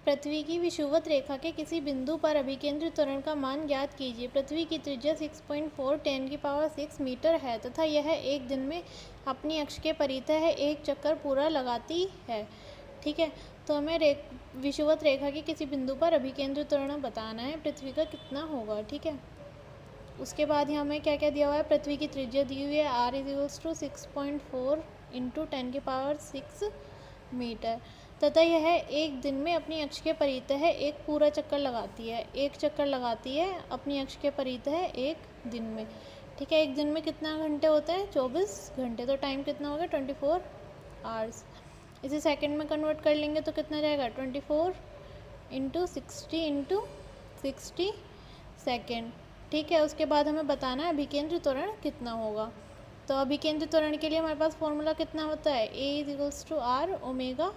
पृथ्वी की विषुवत रेखा के किसी बिंदु पर अभिकेंद्रित त्वरण का मान ज्ञात कीजिए। पृथ्वी की त्रिज्या 6.4 10⁻6 मीटर है तथा यह एक दिन में अपनी अक्ष के परितः एक चक्कर पूरा लगाती है। ठीक है, तो हमें विषुवत रेखा के किसी बिंदु पर अभिकेंद्रित त्वरण बताना है, पृथ्वी का कितना होगा। ठीक है, उसके बाद यहाँ हमें क्या क्या दिया हुआ है, पृथ्वी की त्रिज्या दी हुई है r = 6.4 × 10⁻6 मीटर तथा यह एक दिन में अपनी अक्ष के परितः एक पूरा चक्कर लगाती है। एक चक्कर लगाती है अपनी अक्ष के परितः एक दिन में। ठीक है, एक दिन में कितना घंटे होते हैं, 24 घंटे, तो टाइम कितना हो गया, 24 आवर्स। इसे सेकंड में कन्वर्ट कर लेंगे तो कितना जाएगा, 24 × 60 × 60 सेकेंड। ठीक है, उसके बाद हमें बताना है अभिकेंद्रित त्वरण कितना होगा। तो अभिकेंद्रित त्वरण के लिए हमारे पास फॉर्मूला कितना होता है, A = r ω²।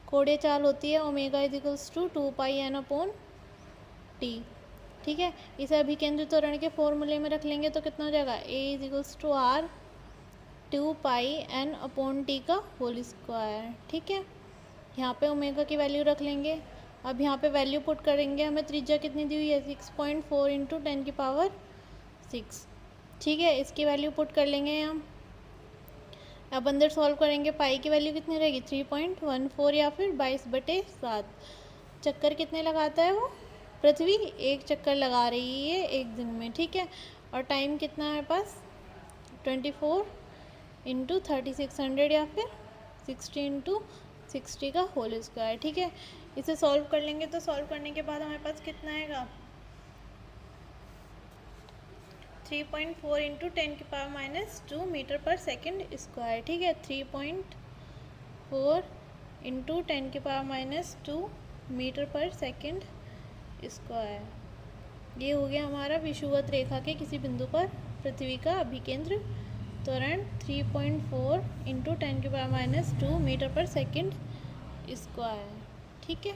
कोणीय चाल होती है ω = 2πn/t। ठीक है, इसे अभिकेंद्रित त्वरण के फॉर्मूले में रख लेंगे तो कितना हो जाएगा, A = r 2πn/t²। ठीक है, यहाँ पे ओमेगा की वैल्यू रख लेंगे। अब यहाँ पे वैल्यू पुट करेंगे, हमें त्रिज्या कितनी दी हुई है, 6.4 × 10⁻6। ठीक है, इसकी वैल्यू पुट कर लेंगे हम। अब अंदर सॉल्व करेंगे, पाई की वैल्यू कितनी रहेगी, 3.14 या फिर 22/7। चक्कर कितने लगाता है वो, पृथ्वी एक चक्कर लगा रही है एक दिन में। ठीक है, और टाइम कितना है हमारे पास, 24 × 3600 या फिर 60 × 60²। ठीक है, इसे सॉल्व कर लेंगे तो सॉल्व करने के बाद हमारे पास कितना आएगा, 3.4 × 10⁻² मीटर/सेकंड²। ठीक है, 3.4 × 10⁻² मीटर/सेकंड²। ये हो गया हमारा विषुवत रेखा के किसी बिंदु पर पृथ्वी का अभिकेंद्र त्वरण 3.4 × 10⁻² मीटर/सेकंड²। ठीक है।